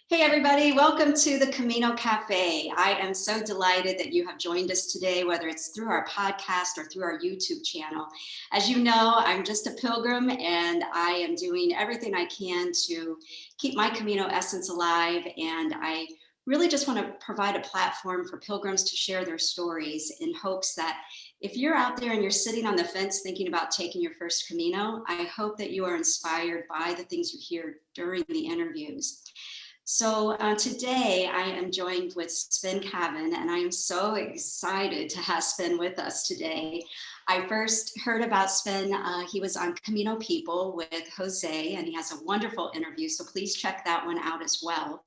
Hey everybody, welcome to the Camino Cafe. I am so delighted that you have joined us today, whether it's through our podcast or through our YouTube channel. As you know, I'm just a pilgrim and I am doing everything I can to keep my Camino essence alive. And I really just want to provide a platform for pilgrims to share their stories in hopes that if you're out there and you're sitting on the fence thinking about taking your first Camino, I hope that you are inspired by the things you hear during the interviews. So today I am joined with Sven Kaven, and I am so excited to have Sven with us today. I first heard about Sven, he was on Camino People with Jose, and he has a wonderful interview, so please check that one out as well.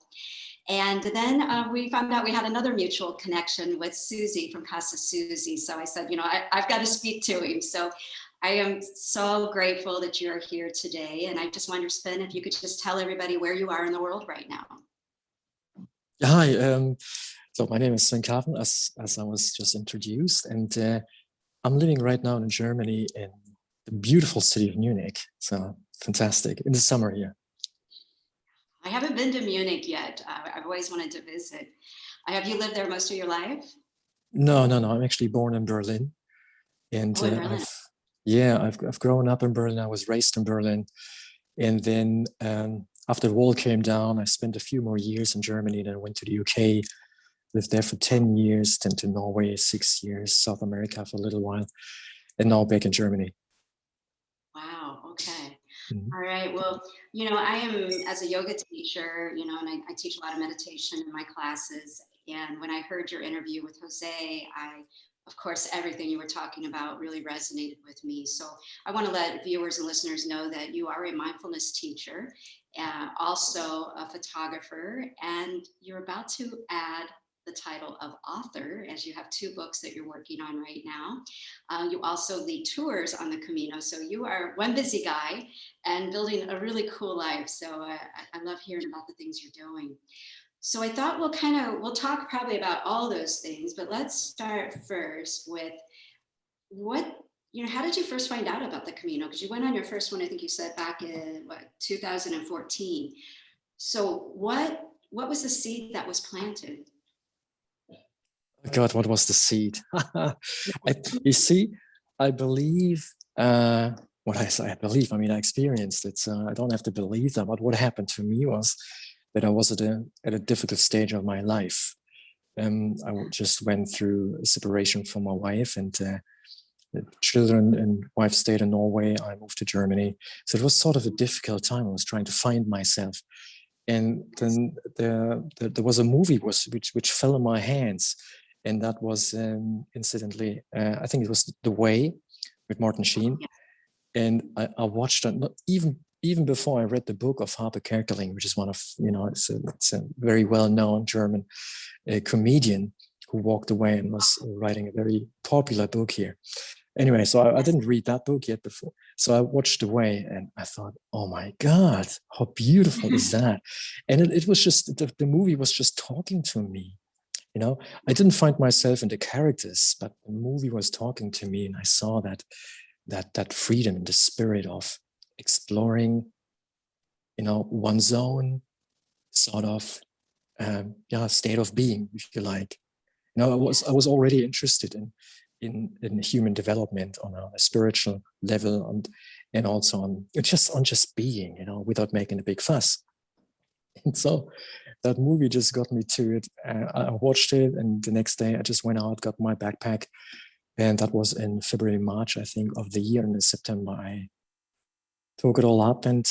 And then we found out we had another mutual connection with Susie from Casa Susie. So I said, I've got to speak to him. So I am so grateful that you're here today. And I just wonder, Sven, if you could just tell everybody where you are in the world right now. Hi, so my name is Sven Kaven, as I was just introduced, and I'm living right now in Germany in the beautiful city of Munich. So fantastic, in the summer here. I haven't been to Munich yet. I've always wanted to visit. Have you lived there most of your life? No. I'm actually born in Berlin, and in Berlin. I've grown up in Berlin. I was raised in Berlin, and then after the wall came down, I spent a few more years in Germany. Then I went to the UK, lived there for 10 years, then to Norway 6 years, South America for a little while, and now back in Germany. Wow. Okay. Mm-hmm. All right. Well, I am, as a yoga teacher, and I teach a lot of meditation in my classes. And when I heard your interview with Jose, of course, everything you were talking about really resonated with me. So I want to let viewers and listeners know that you are a mindfulness teacher, also a photographer, and you're about to add the title of author, as you have 2 books that you're working on right now. You also lead tours on the Camino. So you are one busy guy and building a really cool life. So I love hearing about the things you're doing. So I thought we'll talk probably about all those things, but let's start first with how did you first find out about the Camino? Because you went on your first one, I think you said back in 2014. So what was the seed that was planted? God, what was the seed? You see, I believe what I say. I mean, I experienced it, so I don't have to believe that. But what happened to me was that I was at a difficult stage of my life. I just went through a separation from my wife, and the children and wife stayed in Norway. I moved to Germany, so it was sort of a difficult time. I was trying to find myself, and then there was a movie which fell in my hands, and that was incidentally, I think it was The Way with Martin Sheen, and I watched it. Not even before I read the book of Harpe Kerkeling, which is one of, it's a very well-known German comedian who walked away and was writing a very popular book here. Anyway, so I didn't read that book yet before. So I watched The Way and I thought, oh my God, how beautiful is that? And it was just, the movie was just talking to me. I didn't find myself in the characters, but the movie was talking to me, and I saw that freedom in the spirit of exploring, one's own sort of state of being, if you like. I was already interested in human development on a spiritual level, and also on just being, without making a big fuss. And so that movie just got me to it. I watched it, and the next day I just went out, got my backpack, and that was in February, March, I think, of the year. And in September, I took it all up and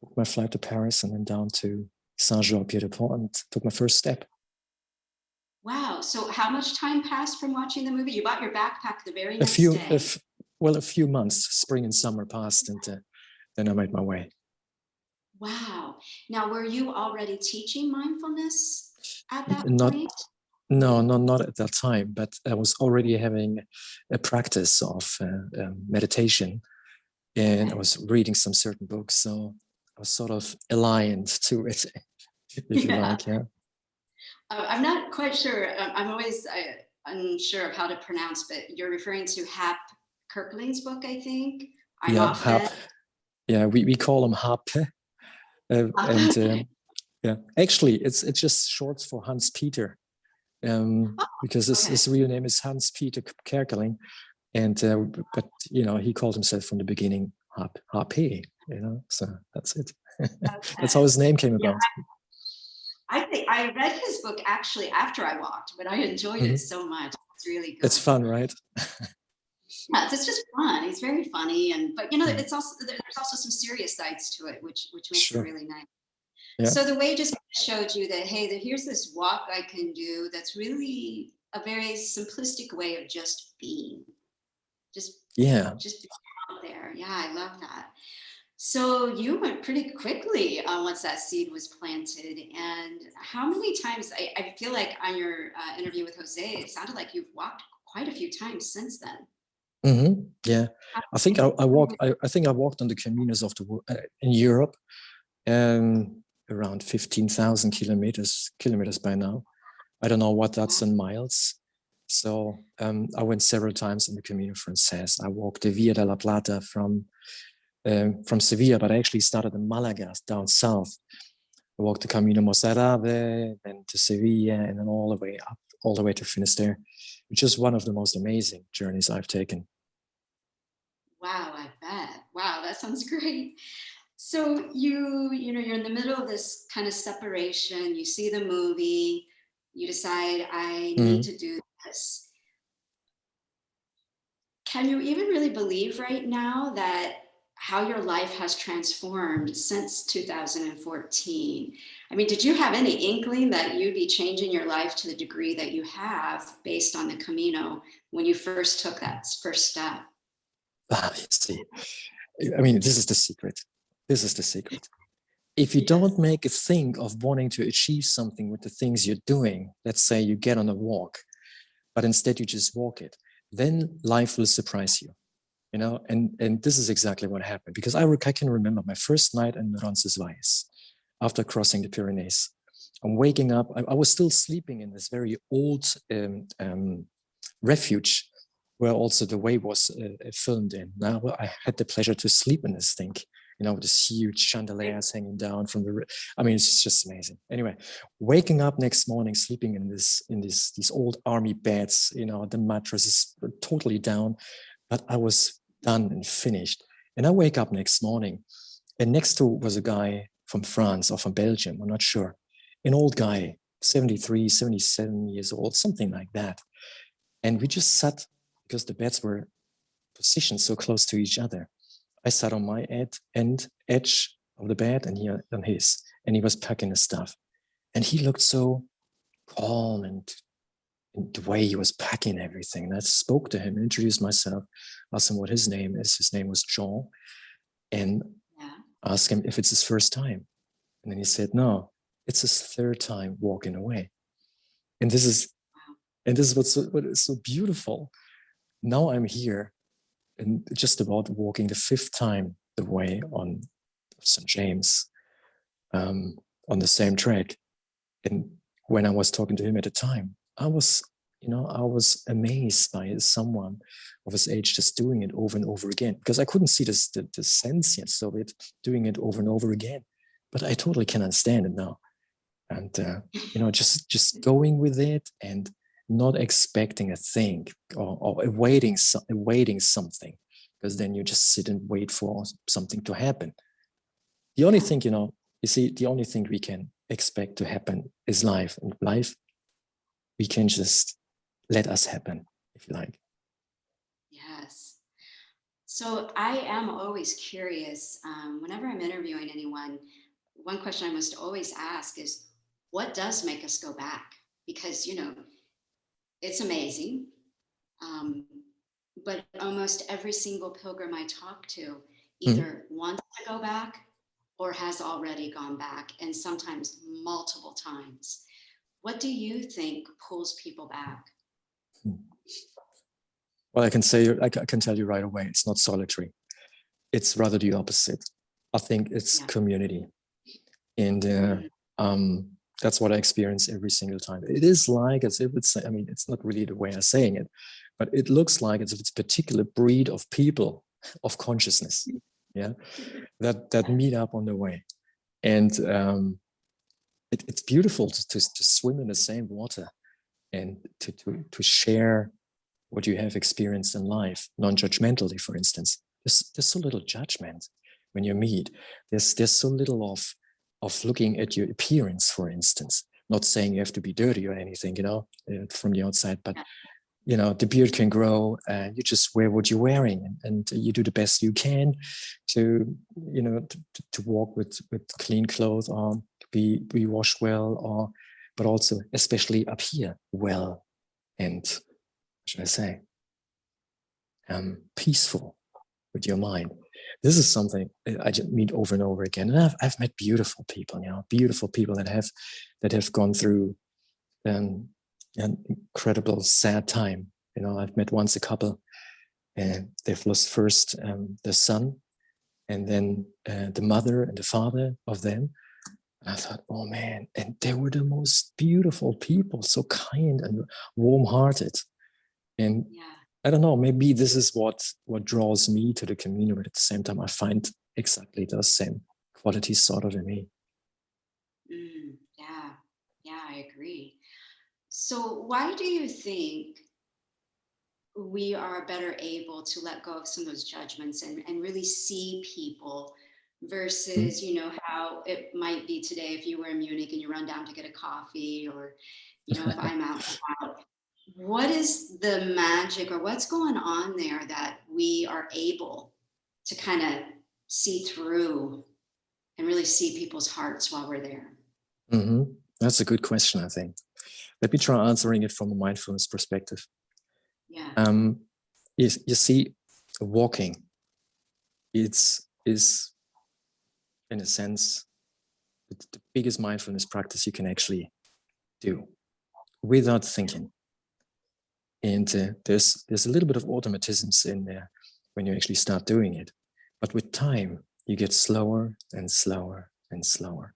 booked my flight to Paris and then down to Saint-Jean-Pied-de-Port and took my first step. Wow. So how much time passed from watching the movie? You bought your backpack the very next day? A few months, spring and summer passed, and then I made my way. Wow. Now, were you already teaching mindfulness at that point? No, not at that time, but I was already having a practice of meditation, and I was reading some certain books, so I was sort of aligned to it, if you like, yeah. I'm not quite sure. I'm always unsure of how to pronounce, but you're referring to Harpe Kerkeling's book, I think. We call him Harpe. And Yeah, actually, it's just short for Hans Peter, because his real name is Hans Peter Kerkeling, and but you know, he called himself from the beginning HP. You know, so that's it. That's how his name came about. I think I read his book actually after I walked, but I enjoyed it so much. It's really good. It's fun, right? Yes, it's just fun. He's very funny, but you know, it's also there's also some serious sides to it, which makes it really nice. Yeah. So the way just showed you that, hey, here's this walk I can do that's really a very simplistic way of just being, just being out there. Yeah, I love that. So you went pretty quickly once that seed was planted. And how many times, I feel like on your interview with Jose, it sounded like you've walked quite a few times since then. Yeah, I think I walked. I think I walked on the Caminos of the in Europe, around 15,000 kilometers by now. I don't know what that's in miles. So I went several times on the Camino Frances. I walked the Via de la Plata from Sevilla, but I actually started in Malaga, down south. I walked the Camino Mozarabe, then to Sevilla, and then all the way up, all the way to Finisterre, which is one of the most amazing journeys I've taken. Wow, I bet. Wow, that sounds great. So you're in the middle of this kind of separation. You see the movie, you decide I need to do this. Can you even really believe right now that how your life has transformed since 2014? I mean, did you have any inkling that you'd be changing your life to the degree that you have based on the Camino when you first took that first step? See, I mean, this is the secret. This is the secret. If you don't make a thing of wanting to achieve something with the things you're doing, let's say you get on a walk, but instead you just walk it, then life will surprise you, you know? And this is exactly what happened, because I can remember my first night in Roncesvalles after crossing the Pyrenees. I'm waking up, I was still sleeping in this very old refuge where also the way was filmed in. Now I had the pleasure to sleep in this thing, you know, with this huge chandeliers hanging down from the, I mean, it's just amazing. Anyway, waking up next morning, sleeping in these old army beds, you know, the mattresses were totally down, but I was done and finished. And I wake up next morning, and next to was a guy from France or from Belgium, I'm not sure, an old guy, 73, 77 years old, something like that. And we just sat, because the beds were positioned so close to each other. I sat on my edge of the bed, and he on his, and he was packing his stuff. And he looked so calm, and the way he was packing everything. And I spoke to him, introduced myself, asked him what his name is. His name was Jean, and asked him if it's his first time. And then he said, no, it's his third time walking away. And this is what is so beautiful. Now I'm here and just about walking the fifth time the way on St. James, on the same track. And when I was talking to him at the time, I was amazed by someone of his age just doing it over and over again, because I couldn't see the sense yet of it, doing it over and over again. But I totally can understand it now. And, just going with it and not expecting a thing or awaiting something, because then you just sit and wait for something to happen. The only thing, the only thing we can expect to happen is life. And life, we can just let us happen, if you like. Yes. So I am always curious, whenever I'm interviewing anyone, one question I must always ask is, what does make us go back? Because, it's amazing. But almost every single pilgrim I talk to either wants to go back or has already gone back, and sometimes multiple times. What do you think pulls people back? Well, I can tell you right away, it's not solitary. It's rather the opposite. I think it's community. And that's what I experience every single time. It is like as if it's, it's not really the way I'm saying it, but it looks like as if it's a particular breed of people, of consciousness, that meet up on the way. And it's beautiful to swim in the same water and to share what you have experienced in life, non-judgmentally, for instance. There's so little judgment when you meet. There's so little of looking at your appearance, for instance. Not saying you have to be dirty or anything, from the outside, but the beard can grow, and you just wear what you're wearing, and you do the best you can to walk with clean clothes, or be washed well, but also, especially up here, well, and should I say, peaceful with your mind. This is something I just meet over and over again. And I've met beautiful people, beautiful people that have gone through an incredible sad time. I've met once a couple, and they've lost first the son, and then the mother and the father of them. And I thought, oh man, and they were the most beautiful people, so kind and warm-hearted. And I don't know, maybe this is what draws me to the community, but at the same time, I find exactly those same qualities sort of in me. Yeah, I agree. So why do you think we are better able to let go of some of those judgments and really see people versus, how it might be today if you were in Munich and you run down to get a coffee, or, if I'm out and about? What is the magic, or what's going on there that we are able to kind of see through and really see people's hearts while we're there? Mm-hmm. That's a good question, I think. Let me try answering it from a mindfulness perspective. Yeah. You see, walking is in a sense the biggest mindfulness practice you can actually do without thinking. And there's a little bit of automatisms in there when you actually start doing it. But with time, you get slower and slower and slower.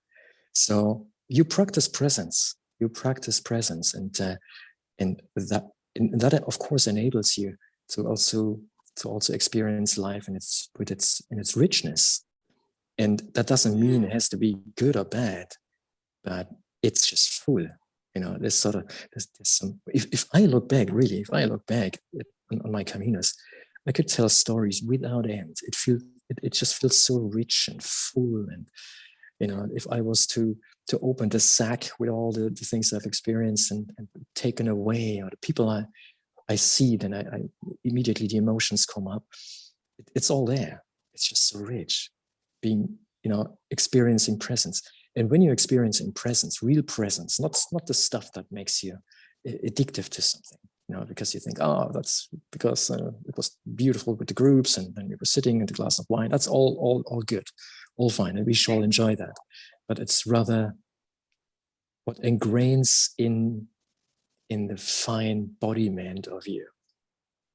So you practice presence. And that of course enables you to also experience life in its richness. And that doesn't mean it has to be good or bad, but it's just full. There's some. If I look back on my caminos, I could tell stories without end. It just feels so rich and full. And if I was to open the sack with all the things I've experienced and taken away, or the people I see, then I immediately the emotions come up. It's all there. It's just so rich, being experiencing presence. And when you're experiencing presence, real presence, not the stuff that makes you addictive to something, because you think, oh, that's because it was beautiful with the groups, and then we were sitting with a glass of wine. That's all good, all fine, and we should all enjoy that. But it's rather what ingrains in the fine embodiment of you.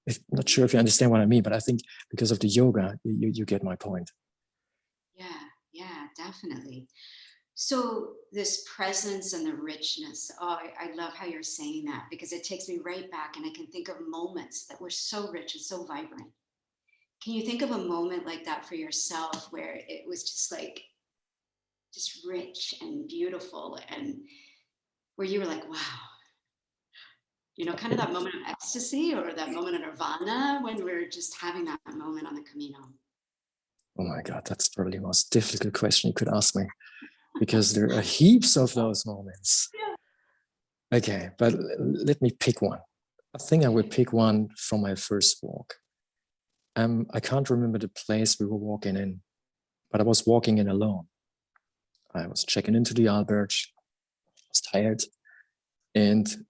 I'm not sure if you understand what I mean, but I think because of the yoga, you get my point. Yeah, definitely. So this presence and the richness, I love how you're saying that, because it takes me right back, and I can think of moments that were so rich and so vibrant. Can you think of a moment like that for yourself, where it was just rich and beautiful, and where you were like, wow, kind of that moment of ecstasy, or that moment of nirvana, when we're just having that moment on the Camino? Oh my God, that's probably the most difficult question you could ask me, because there are heaps of those moments. Yeah. Okay, but let me pick one. I think I would pick one from my first walk. I can't remember the place we were walking in, but I was walking in alone. I was checking into the albergue. I was tired, and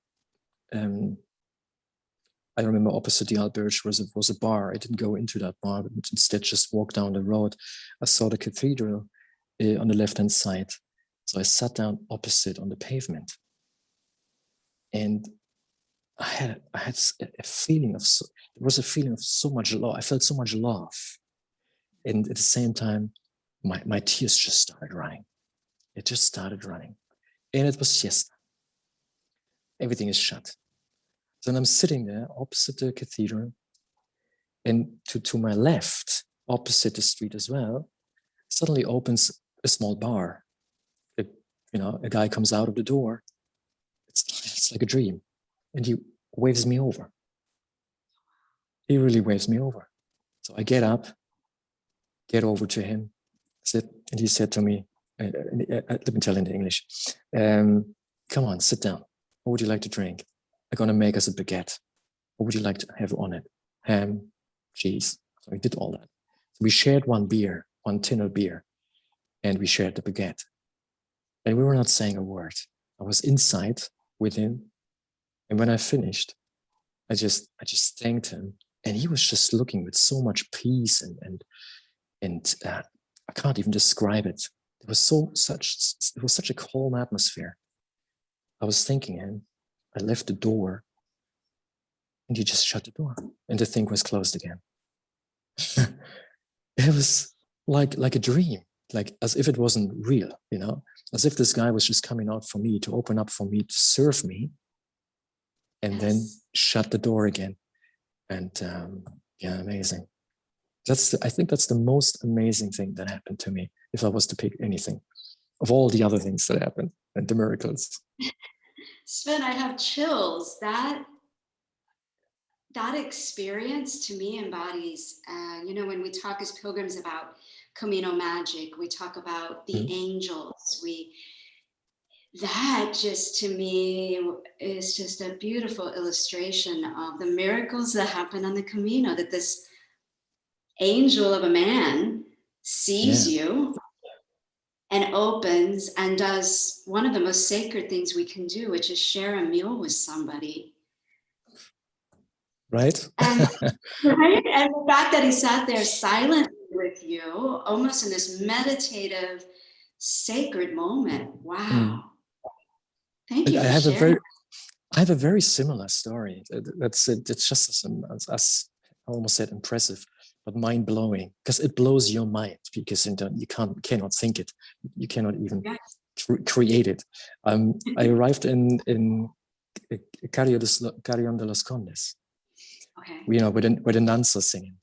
I remember opposite the albergue was a bar. I didn't go into that bar, but instead just walked down the road. I saw the cathedral on the left-hand side. So I sat down opposite on the pavement. And I had a feeling of, there was a feeling of so much love. I felt so much love. And at the same time, my tears just started running. It just started running. And it was siesta. Everything is shut. So I'm sitting there opposite the cathedral, and to my left, opposite the street as well, suddenly opens a small bar, a guy comes out of the door. It's like a dream. And he waves me over. He really waves me over. So I get up, get over to him, sit, and he said to me, let me tell in English, come on, sit down. What would you like to drink? I'm going to make us a baguette. What would you like to have on it? Ham, cheese. So we did all that. So we shared one tin of beer, and we shared the baguette. And we were not saying a word. I was inside with him. And when I finished, I just thanked him. And he was just looking with so much peace and I can't even describe it. It was such a calm atmosphere. I was thanking him. I left the door, and he just shut the door, and the thing was closed again. It was like a dream, like as if it wasn't real, as if this guy was just coming out for me, to open up for me, to serve me, and then shut the door again. And amazing. I think that's the most amazing thing that happened to me, if I was to pick anything of all the other things that happened and the miracles. Sven, I have chills. That experience to me embodies, when we talk as pilgrims about Camino magic, we talk about the angels. That just to me is just a beautiful illustration of the miracles that happen on the Camino, that this angel of a man sees you and opens and does one of the most sacred things we can do, which is share a meal with somebody. Right? And, right? And the fact that he sat there silently with you, almost in this meditative, sacred moment. Wow. Thank you for sharing. I have a very similar story. It's just as I almost said impressive, but mind-blowing, because it blows your mind, because you cannot think it. You cannot even create it. I arrived in Carrion de los Condes. Okay. Where the nuns are singing.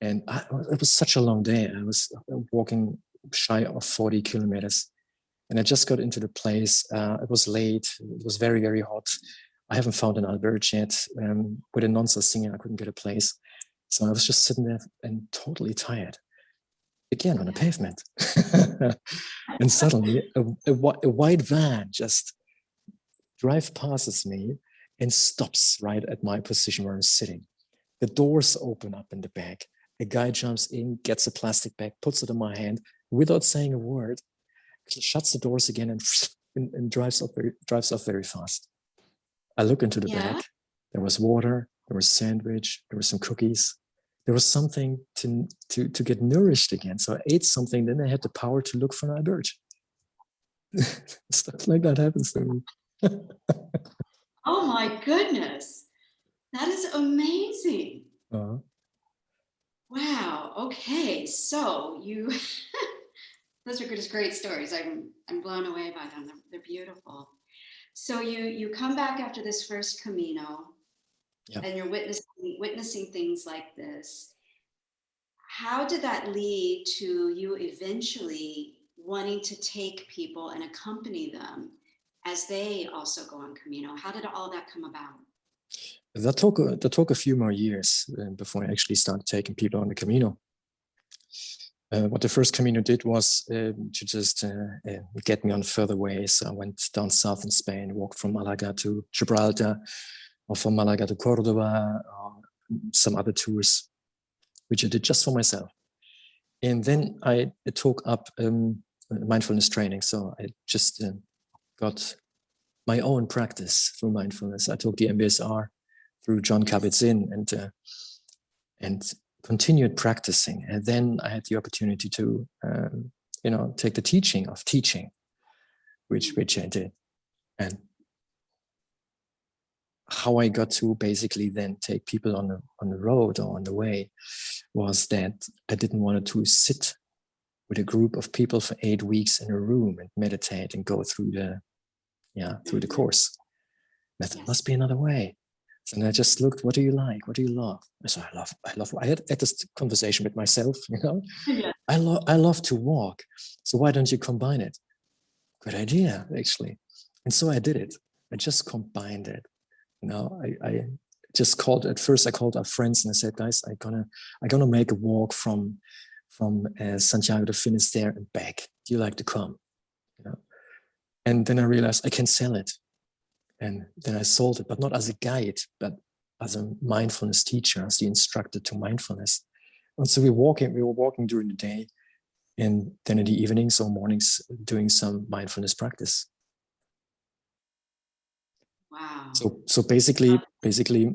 And it was such a long day. I was walking shy of 40 kilometers. And I just got into the place. It was late. It was very, very hot. I haven't found an albergue yet. Where the nuns are singing, I couldn't get a place. So I was just sitting there and totally tired. Again, on the pavement. And suddenly a white van just drives past me and stops right at my position where I'm sitting. The doors open up in the back. A guy jumps in, gets a plastic bag, puts it in my hand without saying a word, shuts the doors again and drives off very fast. I look into the bag. There was water, there was sandwich, there were some cookies. There was something to get nourished again. So I ate something, then I had the power to look for an albergue. Stuff like that happens to me. Oh my goodness. That is amazing. Uh-huh. Wow. Okay. So those are just great stories. I'm blown away by them. They're beautiful. So you come back after this first Camino, and you're witnessing things like this. How did that lead to you eventually wanting to take people and accompany them as they also go on Camino? How did all that come about? That took a few more years before I actually started taking people on the Camino. What the first Camino did was to just get me on further ways. I went down south in Spain, walked from Malaga to Gibraltar, or from Malaga to Cordoba, or some other tours, which I did just for myself. And then I took up mindfulness training. So I just got my own practice through mindfulness. I took the MBSR through John Kabat-Zinn and continued practicing. And then I had the opportunity to, take the teaching of teaching, which I did. And how I got to basically then take people on the road or on the way was that I didn't want to sit with a group of people for 8 weeks in a room and meditate and go through the course. I thought, must be another way. And I just looked, what do you like? What do you love? I said, I had this conversation with myself, I love to walk. So why don't you combine it? good idea, actually. And so I did it. I just combined it. I just called, at first I called our friends and I said, guys, I'm gonna make a walk from Santiago to Finisterre and back. Do you like to come? And then I realized I can sell it. And then I sold it, but not as a guide, but as a mindfulness teacher, as the instructor to mindfulness. And so we were walking during the day, and then in the evenings or mornings doing some mindfulness practice. Wow. So basically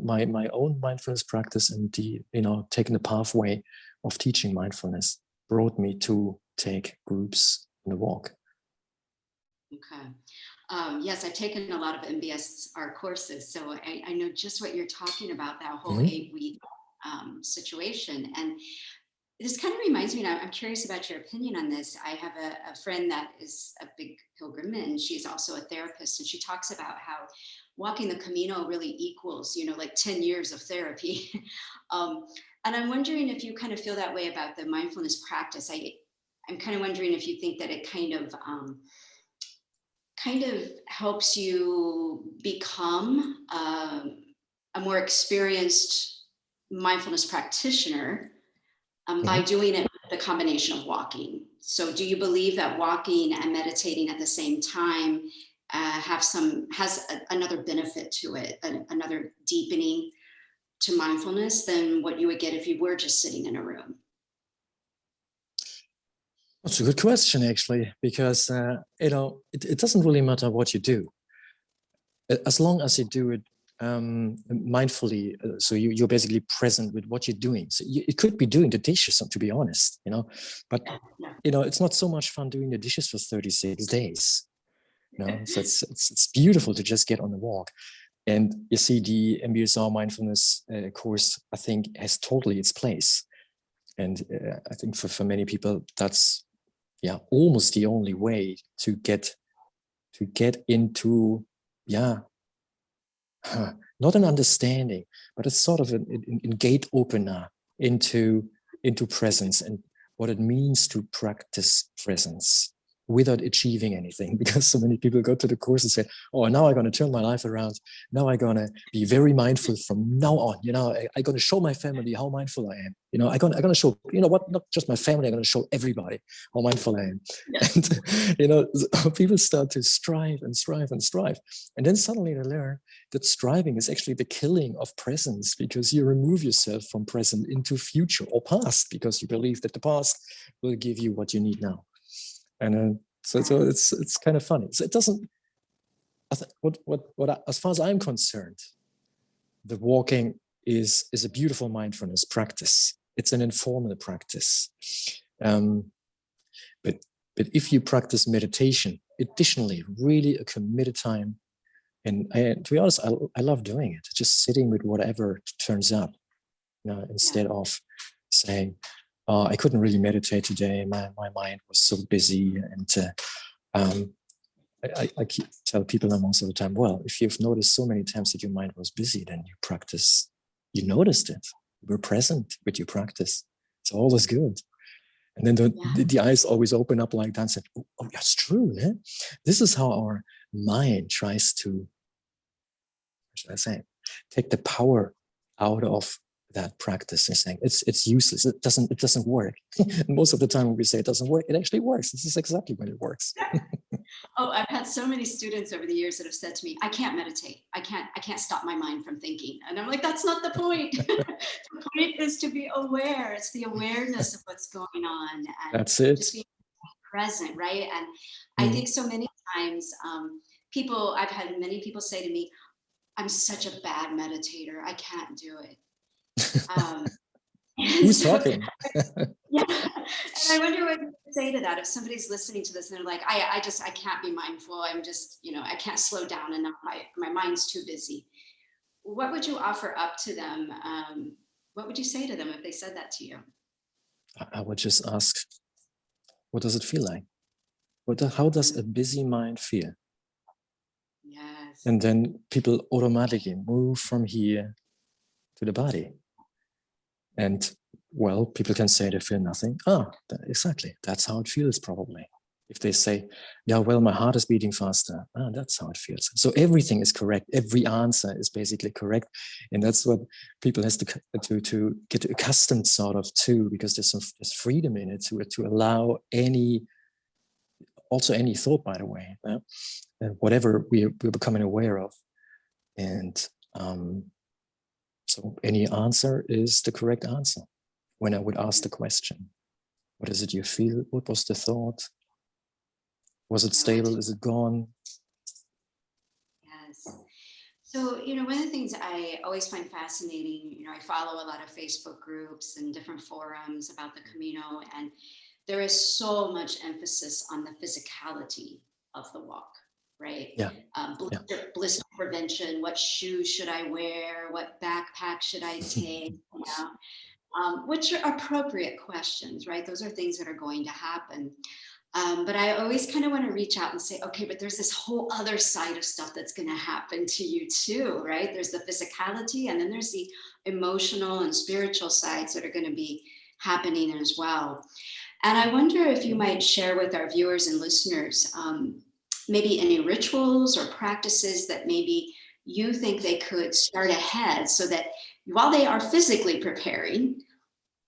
my own mindfulness practice and taking the pathway of teaching mindfulness brought me to take groups in the walk. Okay. Yes, I've taken a lot of MBSR courses, so I know just what you're talking about, that whole 8-week situation. And this kind of reminds me, and I'm curious about your opinion on this. I have a friend that is a big pilgrim, and she's also a therapist, and she talks about how walking the Camino really equals, like 10 years of therapy. And I'm wondering if you kind of feel that way about the mindfulness practice. I'm kind of wondering if you think that it kind of helps you become a more experienced mindfulness practitioner by doing it with the combination of walking. So do you believe that walking and meditating at the same time has another benefit to it, another deepening to mindfulness than what you would get if you were just sitting in a room? That's a good question, actually, because it doesn't really matter what you do, as long as you do it mindfully. So you're basically present with what you're doing. So it could be doing the dishes, to be honest, but it's not so much fun doing the dishes for 36 days. So it's beautiful to just get on the walk. And you see, the MBSR mindfulness course, I think, has totally its place. And I think for many people, that's almost the only way to get into not an understanding, but it's sort of a gate opener into presence and what it means to practice presence without achieving anything. Because so many people go to the course and say, oh, now I'm going to turn my life around. Now I'm going to be very mindful from now on. I'm going to show my family how mindful I am. I'm going to show, not just my family, I'm going to show everybody how mindful I am. Yeah. And, people start to strive and strive and strive. And then suddenly they learn that striving is actually the killing of presence, because you remove yourself from present into future or past, because you believe that the past will give you what you need now. And so it's kind of funny. So it doesn't. What as far as I'm concerned, the walking is a beautiful mindfulness practice. It's an informal practice. But if you practice meditation, additionally, really a committed time. And to be honest, I love doing it. Just sitting with whatever turns up, instead of saying, I couldn't really meditate today. My mind was so busy. And I keep tell people most of the time, well, if you've noticed so many times that your mind was busy, then you noticed it. You were present with your practice. It's always good. And then the eyes always open up like that and said, oh, that's true. Eh? This is how our mind tries to, what should I say, take the power out of that practice and saying it's useless. It doesn't work. Most of the time when we say it doesn't work, it actually works. This is exactly when it works. Oh, I've had so many students over the years that have said to me, I can't meditate. I can't stop my mind from thinking. And I'm like, that's not the point. The point is to be aware. It's the awareness of what's going on. And that's it. Just being present, right? And I think so many times I've had many people say to me, I'm such a bad meditator. I can't do it. Who's talking? Yeah, and I wonder what you say to that if somebody's listening to this and they're like, I can't be mindful. I'm just, I can't slow down enough. My mind's too busy. What would you offer up to them? What would you say to them if they said that to you? I would just ask, what does it feel like? How does a busy mind feel? Yes. And then people automatically move from here to the body. And well, people can say they feel nothing. Exactly. That's how it feels probably. If they say, yeah, well, my heart is beating faster, that's how it feels. So everything is correct. Every answer is basically correct. And that's what people has to get accustomed sort of to, because there's freedom in it to allow any thought, by the way, whatever we're becoming aware of. And so any answer is the correct answer. When I would ask the question, what is it you feel? What was the thought? Was it stable? Is it gone? Yes. So, one of the things I always find fascinating, I follow a lot of Facebook groups and different forums about the Camino, and there is so much emphasis on the physicality of the walk, right? Yeah. Blister prevention, what shoes should I wear? What backpack should I take? Which are appropriate questions, right? Those are things that are going to happen. But I always kind of want to reach out and say, okay, but there's this whole other side of stuff that's going to happen to you too, right? There's the physicality, and then there's the emotional and spiritual sides that are going to be happening as well. And I wonder if you might share with our viewers and listeners, maybe any rituals or practices that maybe you think they could start ahead, so that while they are physically preparing,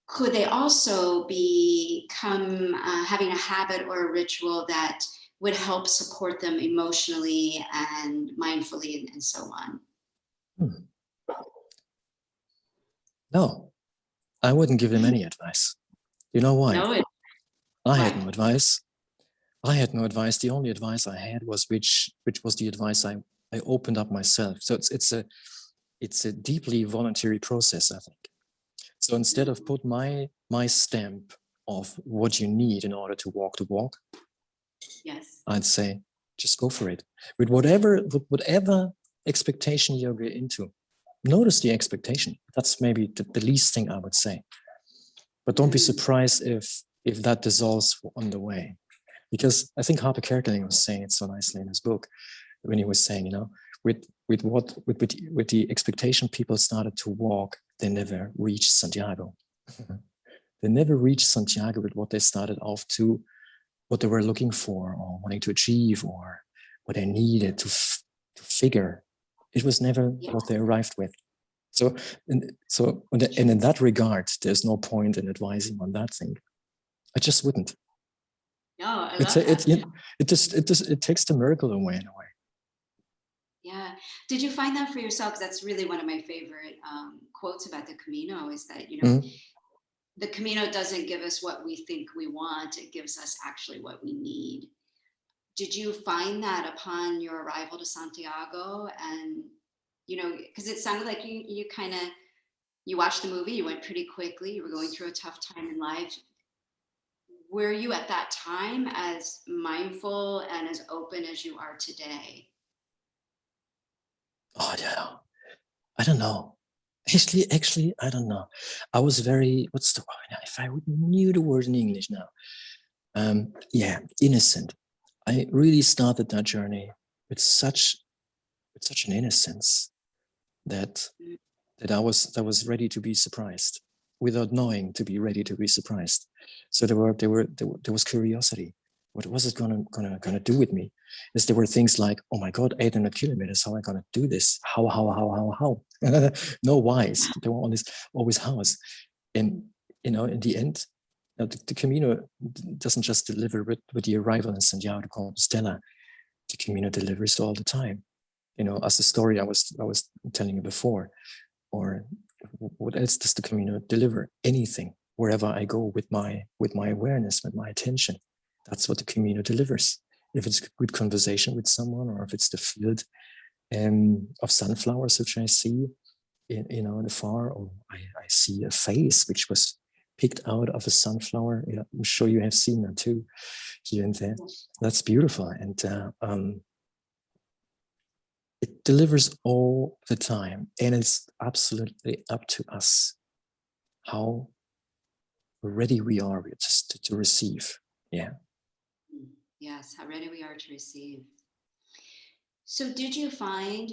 could they also become having a habit or a ritual that would help support them emotionally and mindfully and so on? No, I wouldn't give them any advice. You know why? No, I had no advice. The only advice I had was which was the advice I opened up myself. So it's a deeply voluntary process, I think. So instead of put my stamp of what you need in order to walk the walk, yes, I'd say just go for it with whatever expectation you're into. Notice the expectation. That's maybe the least thing I would say. But don't be surprised if that dissolves on the way, because I think Harper Kerkeling was saying it so nicely in his book when he was saying, with the expectation people started to walk, they never reached Santiago. They never reached Santiago with what they started off to, what they were looking for or wanting to achieve or what they needed to figure. It was never what they arrived with. So in that regard, there's no point in advising on that thing. I just wouldn't. No, I love that. It takes the miracle away in a way. Yeah. Did you find that for yourself? Because that's really one of my favorite quotes about the Camino, is that, the Camino doesn't give us what we think we want. It gives us actually what we need. Did you find that upon your arrival to Santiago? And, because it sounded like you watched the movie, you went pretty quickly, you were going through a tough time in life. Were you at that time as mindful and as open as you are today? Oh, yeah. I don't know. Actually, I don't know. I was very, what's the word? If I knew the word in English now. Innocent. I really started that journey with such an innocence that I was ready to be surprised without knowing to be ready to be surprised. So there was curiosity. What was it gonna do with me? Is there were things like, oh my God, 800 kilometers. How am I gonna do this? How? No whys. There were always hows. And in the end, the Camino doesn't just deliver with the arrival in Santiago de Compostela. The Camino delivers all the time. As the story I was telling you before, or what else does the Camino deliver? Anything, wherever I go with my awareness, with my attention. That's what the Camino delivers. If it's good conversation with someone, or if it's the field of sunflowers which I see in the far, or I see a face which was picked out of a sunflower. I'm sure you have seen that too, here and there. That's beautiful, and it delivers all the time, and it's absolutely up to us how ready we are just to receive. Yeah. Yes, how ready we are to receive. So did you find,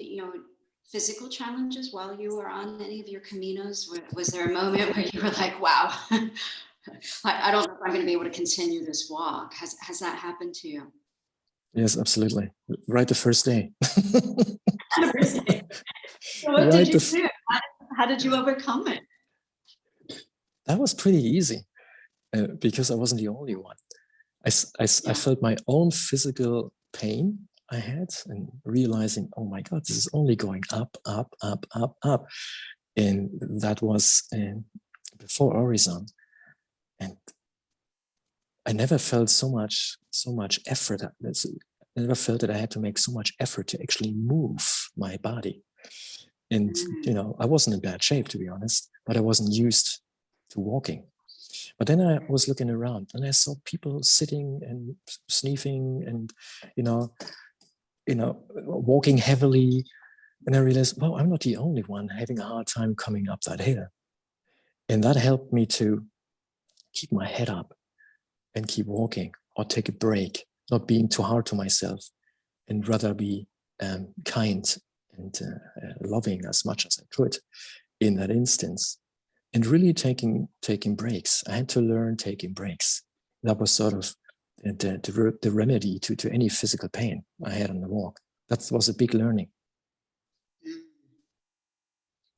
physical challenges while you were on any of your Caminos? Was there a moment where you were like, wow, I don't know if I'm going to be able to continue this walk. Has that happened to you? Yes, absolutely. Right the first day. So what did you do? How did you overcome it? That was pretty easy because I wasn't the only one. I felt my own physical pain I had and realizing, oh my God, this is only going up, up, up, up, up. And that was before Horizon. And I never felt so much effort. I never felt that I had to make so much effort to actually move my body. And, I wasn't in bad shape, to be honest, but I wasn't used to walking. But then I was looking around and I saw people sitting and sniffing and, walking heavily. And I realized, well, I'm not the only one having a hard time coming up that hill. And that helped me to keep my head up and keep walking or take a break, not being too hard to myself and rather be kind and loving as much as I could in that instance. And really taking breaks. I had to learn taking breaks. That was sort of the remedy to any physical pain I had on the walk. That was a big learning.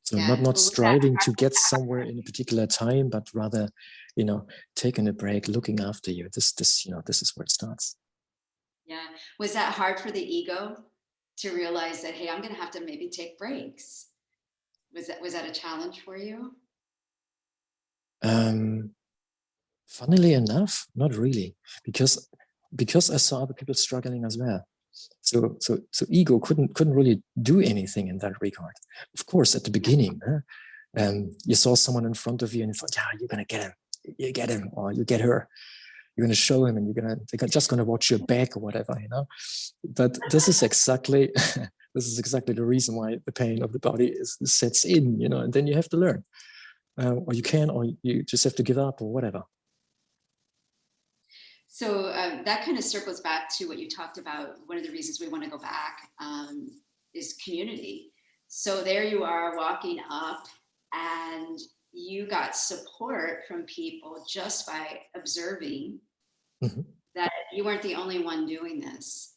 So not striving to get somewhere in a particular time, but rather, taking a break, looking after you. This is where it starts. Yeah. Was that hard for the ego to realize that, hey, I'm going to have to maybe take breaks? Was that a challenge for you? Funnily enough, not really, because I saw other people struggling as well. So ego couldn't really do anything in that regard. Of course, at the beginning, you saw someone in front of you and you thought, yeah, you're gonna get him, you get him, or you get her. You're gonna show him, and they're just gonna watch your back or whatever, But this is exactly the reason why the pain of the body sets in, and then you have to learn, or you can, or you just have to give up, or whatever. So that kind of circles back to what you talked about. One of the reasons we want to go back is community. So there you are walking up and you got support from people just by observing that you weren't the only one doing this.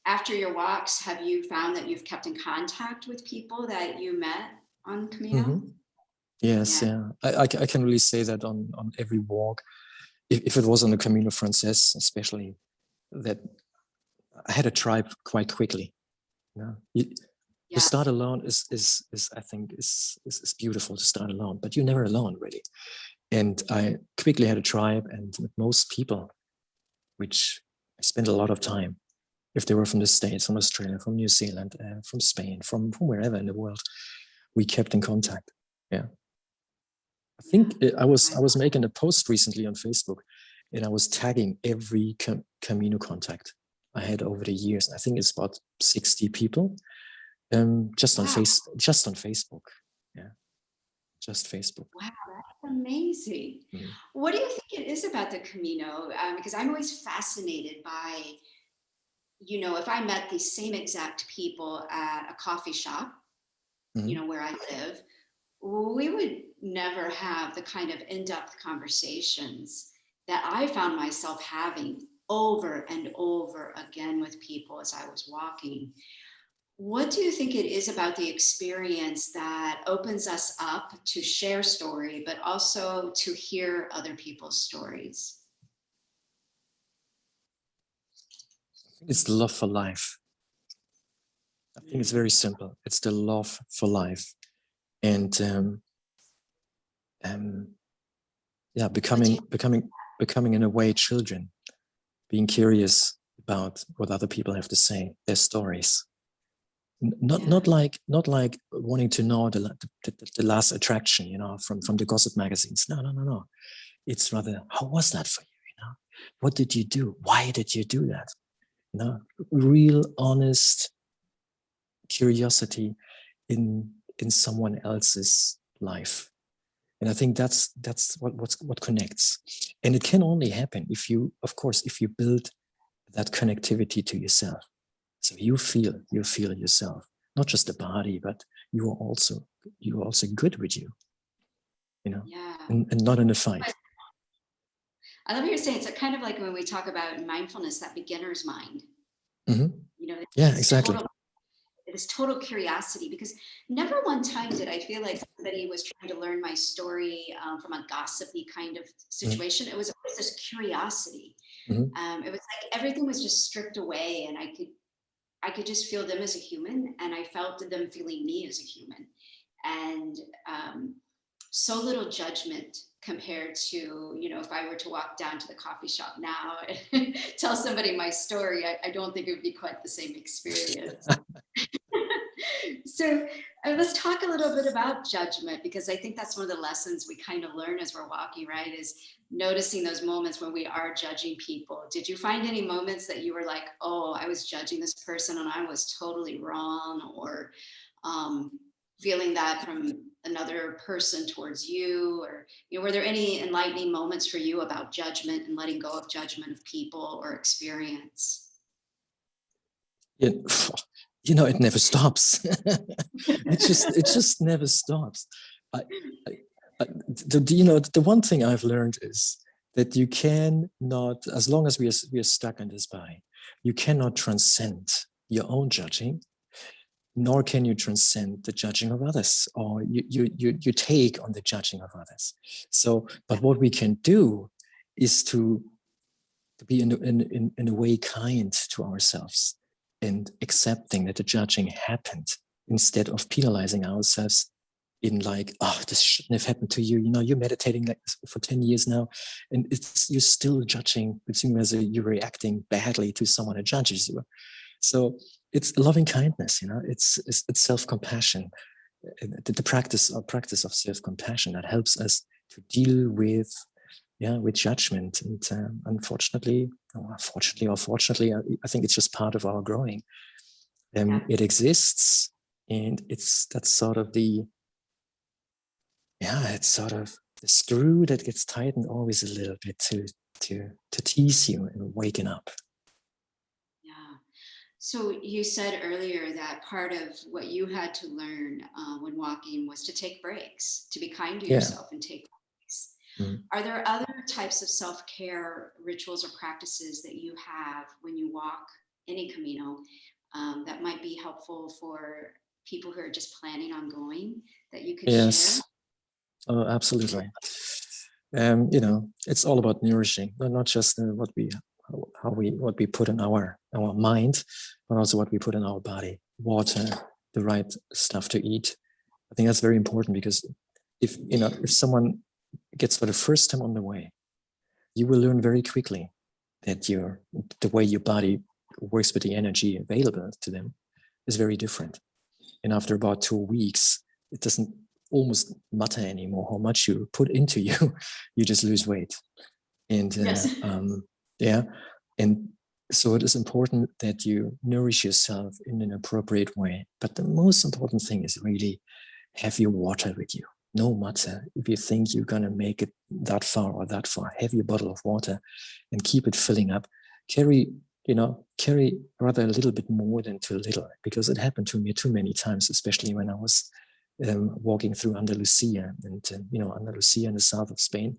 After your walks, have you found that you've kept in contact with people that you met on Camino? Yes, yeah. I can really say that on every walk. If it was on the Camino Frances, especially, that I had a tribe quite quickly. To start alone is I think is beautiful to start alone, but you're never alone really. And I quickly had a tribe, and with most people, which I spent a lot of time, if they were from the States, from Australia, from New Zealand, from Spain, from wherever in the world, we kept in contact. Yeah. I think I was making a post recently on Facebook, and I was tagging every Camino contact I had over the years. I think it's about 60 people, just on Facebook. Yeah, just Facebook. Wow, that's amazing. What do you think it is about the Camino? Because I'm always fascinated by, if I met these same exact people at a coffee shop, where I live, we would never have the kind of in-depth conversations that I found myself having over and over again with people as I was walking. What do you think it is about the experience that opens us up to share story, but also to hear other people's stories? I think it's the love for life. I think it's very simple. It's the love for life. And becoming in a way children, being curious about what other people have to say, their stories. Not like wanting to know the last attraction, from the gossip magazines. No. It's rather, how was that for you? What did you do? Why did you do that? Real honest curiosity in someone else's life. And I think that's what connects. And it can only happen if you build that connectivity to yourself. So you feel yourself, not just the body, but you are also good with you. Yeah. and not in a fight. I love what you're saying. It's kind of like when we talk about mindfulness, that beginner's mind. Yeah, exactly. This total curiosity, because never one time did I feel like somebody was trying to learn my story from a gossipy kind of situation. It was always this curiosity. It was like everything was just stripped away, and I could just feel them as a human, and I felt them feeling me as a human, and so little judgment compared to, if I were to walk down to the coffee shop now and tell somebody my story, I don't think it would be quite the same experience. So let's talk a little bit about judgment, because I think that's one of the lessons we kind of learn as we're walking, right? Is noticing those moments when we are judging people. Did you find any moments that you were like, oh, I was judging this person and I was totally wrong, or feeling that from another person towards you? Or, were there any enlightening moments for you about judgment and letting go of judgment of people or experience? It never stops. it just never stops. The one thing I've learned is that you cannot, as long as we are stuck in this body, you cannot transcend your own judging, nor can you transcend the judging of others, or you take on the judging of others. So, but what we can do is to be in a way kind to ourselves, and accepting that the judging happened, instead of penalizing ourselves in like, oh, this shouldn't have happened to you. You're meditating like this for 10 years now, and you're still judging. It seems as you're reacting badly to someone who judges you. So it's loving kindness, it's self-compassion, the practice of self-compassion that helps us to deal with judgment. And unfortunately, or fortunately, I think it's just part of our growing. It exists, and that's sort of it's sort of the screw that gets tightened always a little bit to tease you and waken up. Yeah. So you said earlier that part of what you had to learn when walking was to take breaks, to be kind to yourself and take breaks. Are there other types of self-care rituals or practices that you have when you walk any Camino that might be helpful for people who are just planning on going, that you could share? Oh, absolutely. It's all about nourishing, not just what we put in our mind, but also what we put in our body. Water, the right stuff to eat. I think that's very important, because if someone gets for the first time on the way, you will learn very quickly that the way your body works with the energy available to them is very different. And after about 2 weeks, it doesn't almost matter anymore how much you put into you just lose weight. And and so it is important that you nourish yourself in an appropriate way. But the most important thing is really have your water with you. No matter if you think you're going to make it that far or that far, have your bottle of water and keep it filling up. Carry rather a little bit more than too little, because it happened to me too many times, especially when I was walking through Andalusia. And Andalusia in the south of Spain,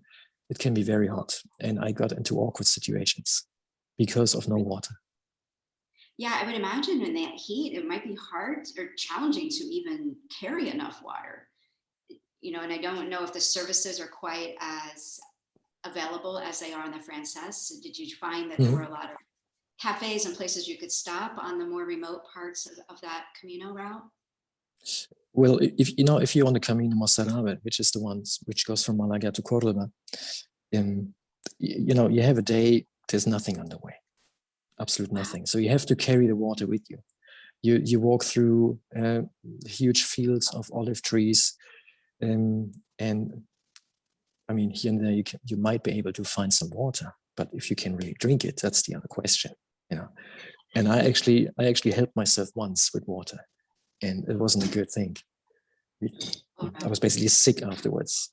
it can be very hot, and I got into awkward situations because of no water. Yeah, I would imagine in that heat, it might be hard or challenging to even carry enough water. And I don't know if the services are quite as available as they are in the Frances. Did you find that there were a lot of cafes and places you could stop on the more remote parts of that Camino route? Well, if you're on the Camino Mozzarella, which is the ones which goes from Malaga to Cordoba, you have a day, there's nothing on the way, absolute nothing. So you have to carry the water with you. You walk through huge fields of olive trees, and I mean, here and there you might be able to find some water, but if you can really drink it, that's the other question. And I actually helped myself once with water, and it wasn't a good thing. I was basically sick afterwards.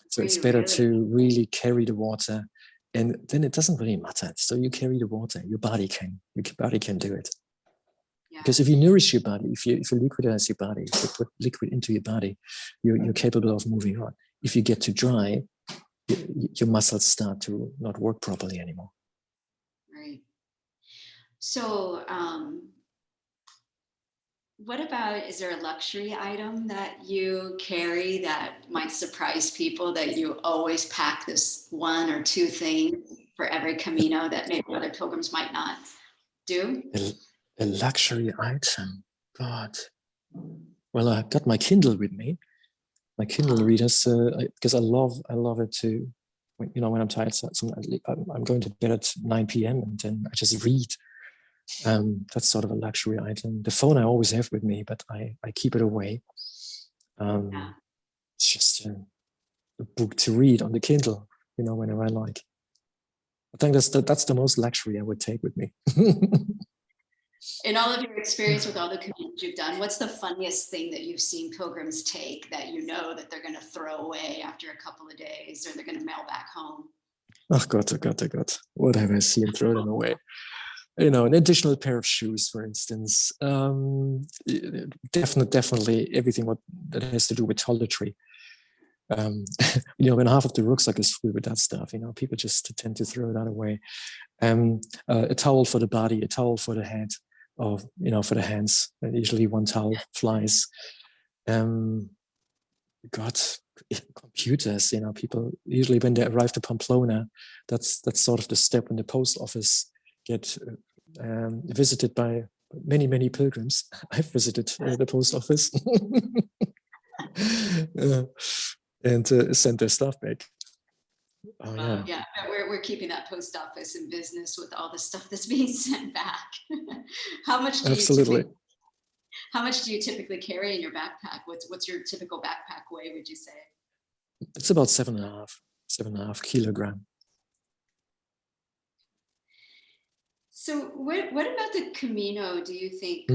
So it's better to really carry the water, and then it doesn't really matter. So you carry the water, your body can do it. Because if you nourish your body, if you liquidize your body, if you put liquid into your body, you're capable of moving on. if you get too dry, your muscles start to not work properly anymore. Right. So, what about, is there a luxury item that you carry that might surprise people, that you always pack this one or two things for every Camino that maybe other pilgrims might not do? A luxury item, God. Well, I've got my Kindle with me, my Kindle readers, because I love it to, when I'm tired, so I'm going to bed at 9 p.m. and then I just read. That's sort of a luxury item. The phone I always have with me, but I keep it away. It's just a book to read on the Kindle, whenever I like. I think that's the most luxury I would take with me. In all of your experience with all the communities you've done, what's the funniest thing that you've seen pilgrims take that you know that they're going to throw away after a couple of days, or they're going to mail back home? Oh God, oh God, oh God. What have I seen throw them away? An additional pair of shoes, for instance. Definitely everything that has to do with toiletry. When half of the rucksack is full with that stuff, people just tend to throw that away. A towel for the body, a towel for the head, or for the hands. Usually one towel flies. Computers. People usually, when they arrive to Pamplona, that's sort of the step when the post office get visited by many pilgrims. I've visited the post office and sent their stuff back. Oh yeah. Yeah, we're keeping that post office in business with all the stuff that's being sent back. How much do Absolutely. how much do you typically carry in your backpack? What's your typical backpack weigh, would you say? It's about 7.5 kilogram. So what about the Camino, do you think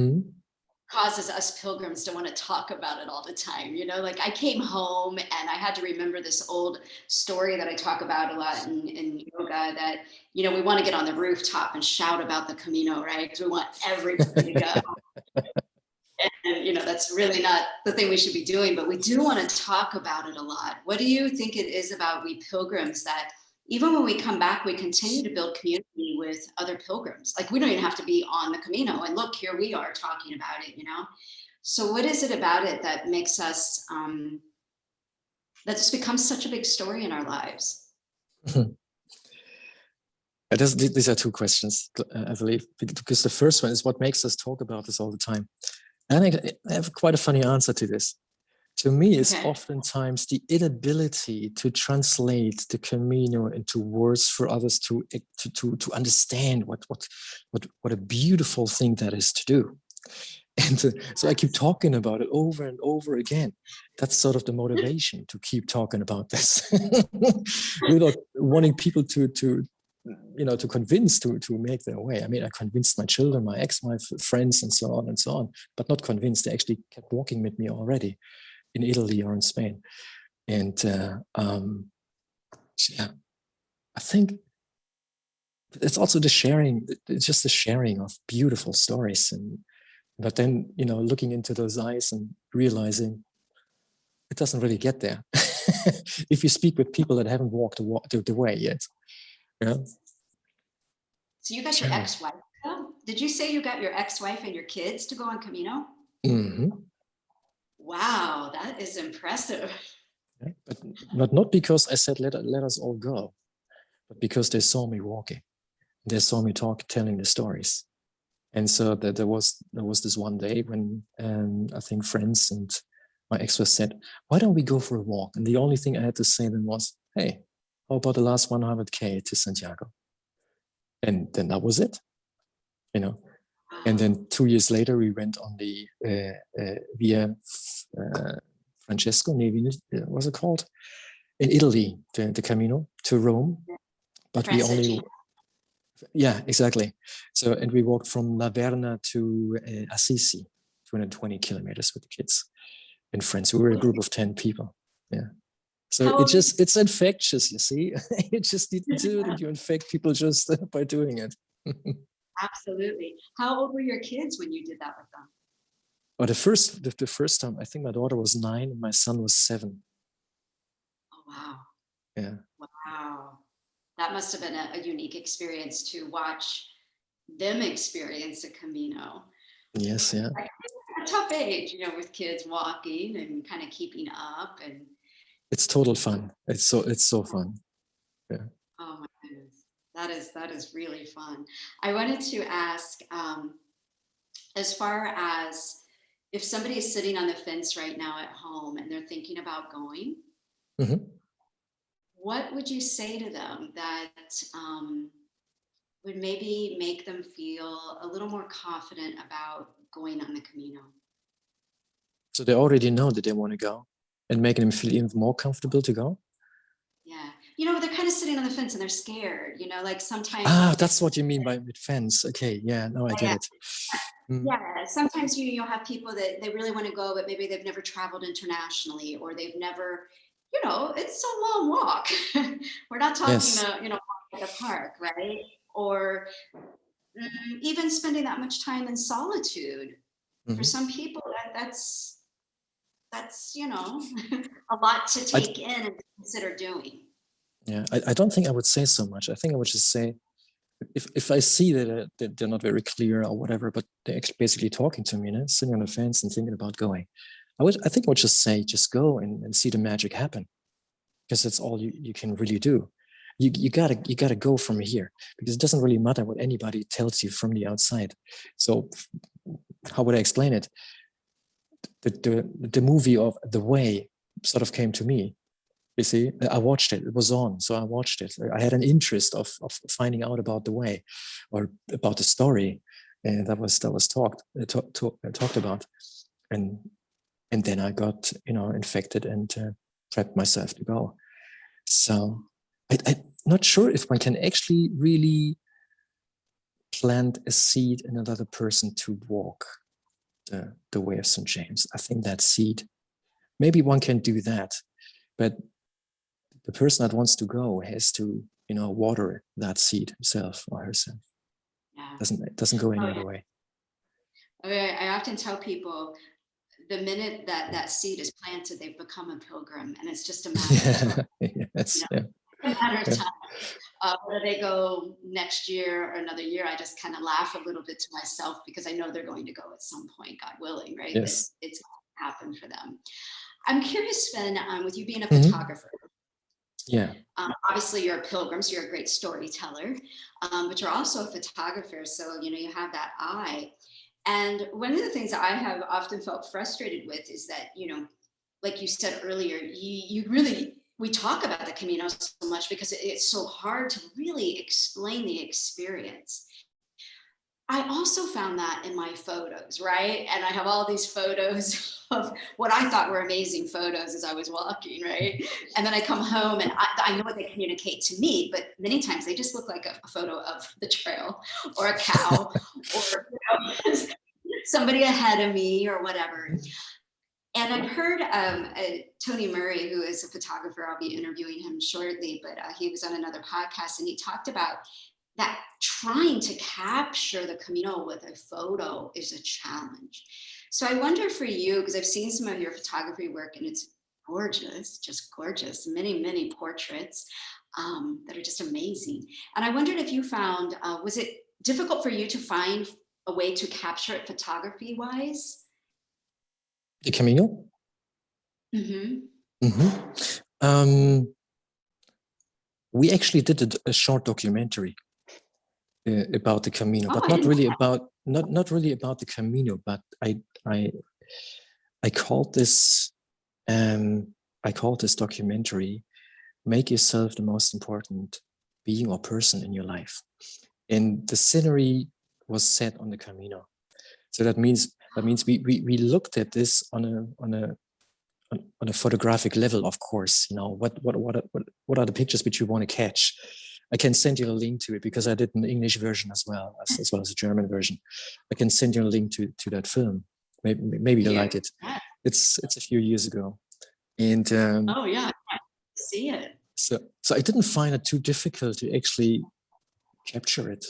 causes us pilgrims to want to talk about it all the time? Like I came home and I had to remember this old story that I talk about a lot in yoga, that, we want to get on the rooftop and shout about the Camino, right? Because we want everybody to go. And, that's really not the thing we should be doing, but we do want to talk about it a lot. What do you think it is about we pilgrims that even when we come back, we continue to build community with other pilgrims? Like we don't even have to be on the Camino, and look, here we are talking about it, So what is it about it that makes us, that just becomes such a big story in our lives? These are two questions, I believe, because the first one is what makes us talk about this all the time. And I have quite a funny answer to this. To me, it's oftentimes the inability to translate the Camino into words for others to understand what a beautiful thing that is to do. And so I keep talking about it over and over again. That's sort of the motivation to keep talking about this, without wanting people to convince to make their way. I mean, I convinced my children, my ex-wife, friends, and so on, but not convinced. They actually kept walking with me already in Italy or in Spain. And I think it's also the sharing. It's just the sharing of beautiful stories. But then, looking into those eyes and realizing it doesn't really get there. If you speak with people that haven't walked the way yet. Yeah. So you got your ex-wife. Did you say you got your ex-wife and your kids to go on Camino? Mm-hmm. Wow, that is impressive. Yeah, but not because I said let us all go, but because they saw me walking. They saw me telling the stories. And so that there was this one day when I think friends and my ex-wife said, why don't we go for a walk? And the only thing I had to say then was, hey, how about the last 100K to Santiago? And then that was it, And then 2 years later, we went on the Via Francesco, maybe was it called? In Italy, the Camino to Rome. But we only... Yeah, exactly. So, and we walked from La Verna to Assisi, 220 kilometers with the kids and friends. We were a group of 10 people. Yeah. So it's infectious, you see. You just need to do it, and you infect people just by doing it. Absolutely. How old were your kids when you did that with them? Well, the first time, I think my daughter was 9 and my son was 7. Wow. Yeah. Wow. That must have been a unique experience to watch them experience a Camino. Yes. Yeah. Like, a tough age, with kids walking and kind of keeping up. And It's total fun. It's so fun. Yeah. oh my goodness, that is really fun. I wanted to ask, as far as if somebody is sitting on the fence right now at home and they're thinking about going, Hmm. what would you say to them that would maybe make them feel a little more confident about going on the Camino? So they already know that they want to go, and making them feel even more comfortable to go. Yeah. They're kind of sitting on the fence and they're scared, like sometimes Ah, that's what you mean by with fence. Okay. Yeah. No, I get yeah, it. Mm. yeah, sometimes you'll have people that they really want to go, but maybe they've never traveled internationally, or they've never, it's a long walk. We're not talking Yes. at the park, right? Or even spending that much time in solitude. For Hmm. some people, that's a lot to I take in and consider doing. Yeah. I don't think I would say so much. I think I would just say, if I see that they're not very clear or whatever, but they're actually basically talking to me, sitting on the fence and thinking about going, I think I would just say, just go and see the magic happen, because that's all you can really do. You gotta go from here, because it doesn't really matter what anybody tells you from the outside. So how would I explain it? The movie of The Way sort of came to me. You see, I watched it. It was on, so I watched it. I had an interest of finding out about the way, or about the story, and that was talked about, and then I got infected and prepped myself to go. So I'm not sure if one can actually really plant a seed in another person to walk the way of St. James. I think that seed, maybe one can do that, but the person that wants to go has to water that seed himself or herself. Yeah. It doesn't go any Oh other yeah. way. I often tell people the minute that seed is planted, they've become a pilgrim, and it's just a matter of time. Yes. Yeah. A matter of Yeah. time. Whether they go next year or another year, I just kind of laugh a little bit to myself, because I know they're going to go at some point, God willing, right? That Yes. it's going to happen for them. I'm curious, Sven, with you being a Mm-hmm. photographer, Yeah. obviously you're a pilgrim, so you're a great storyteller, but you're also a photographer, so you have that eye. And one of the things I have often felt frustrated with is that, like you said earlier, you really, we talk about the Camino so much because it's so hard to really explain the experience. I also found that in my photos, right? And I have all these photos of what I thought were amazing photos as I was walking, right? And then I come home and I know what they communicate to me, but many times they just look like a photo of the trail or a cow or somebody ahead of me or whatever. And I heard Tony Murray, who is a photographer, I'll be interviewing him shortly, but he was on another podcast and he talked about that trying to capture the Camino with a photo is a challenge. So I wonder for you, because I've seen some of your photography work and it's gorgeous, just gorgeous, many, many portraits that are just amazing. And I wondered if you found, was it difficult for you to find a way to capture it photography wise? The Camino. Mm-hmm. Mm-hmm. We actually did a short documentary about the Camino, Oh, but I didn't know that. not really about the Camino. But I called this documentary "Make Yourself the Most Important Being or Person in Your Life," and the scenery was set on the Camino. So that means we looked at this on a photographic level, of course. What are the pictures which you want to catch? I can send you a link to it, because I did an English version as well as a German version. I can send you a link to that film. Maybe you like it. Yeah. It's a few years ago, and Oh yeah, I see it. so I didn't find it too difficult to actually capture it,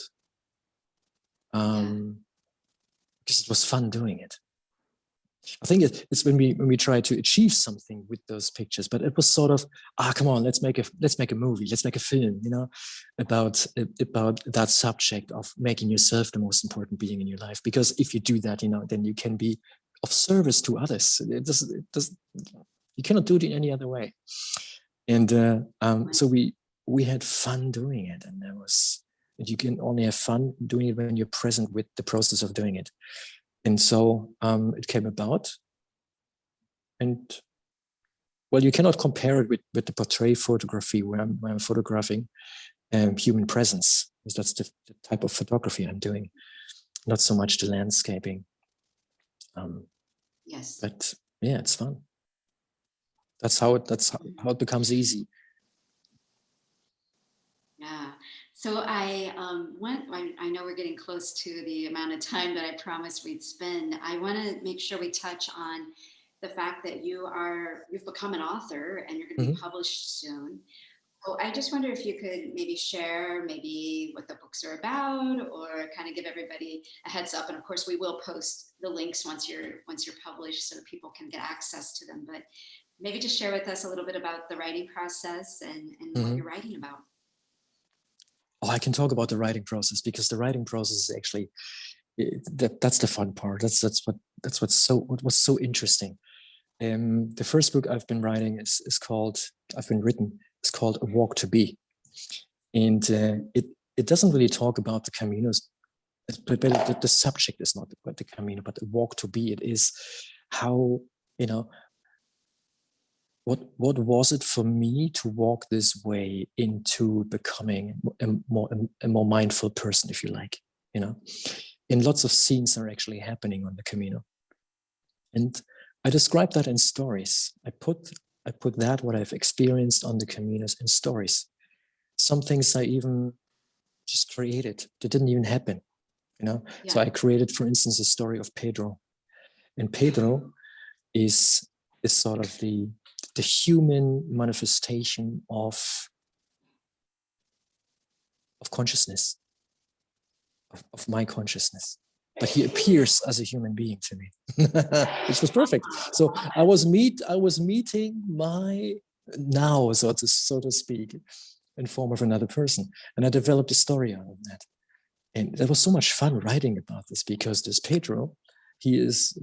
Yeah. because it was fun doing it. I think it's when we try to achieve something with those pictures, but it was sort of, come on, let's make a movie, let's make a film, about that subject of making yourself the most important being in your life. Because if you do that, then you can be of service to others. You cannot do it in any other way. And so we had fun doing it, and you can only have fun doing it when you're present with the process of doing it. And so it came about, and well, you cannot compare it with the portrait photography where I'm photographing human presence, because that's the type of photography I'm doing, not so much the landscaping. Yes. But yeah, it's fun. That's how it becomes easy. Yeah. So I know we're getting close to the amount of time that I promised we'd spend. I want to make sure we touch on the fact that you've become an author and you're going to be published soon. So I just wonder if you could maybe share maybe what the books are about, or kind of give everybody a heads up. And of course, we will post the links once you're published so that people can get access to them. But maybe just share with us a little bit about the writing process and what you're writing about. Oh, I can talk about the writing process, because the writing process is actually that's the fun part. That's what was so interesting. The first book I've been writing is called A Walk to Be, and it doesn't really talk about the Caminos, but the subject is not about the Camino, but A Walk to Be. It is how what was it for me to walk this way into becoming a more mindful person, if you like, and lots of scenes are actually happening on the Camino. And I describe that in stories. I put that, what I've experienced on the Caminos, in stories. Some things I even just created that didn't even happen, Yeah. So I created, for instance, a story of Pedro. And Pedro is sort of the human manifestation of consciousness, of my consciousness. But he appears as a human being to me, which was perfect. So I was meeting my now, so to speak, in form of another person, and I developed a story out of that. And there was so much fun writing about this, because this Pedro, he's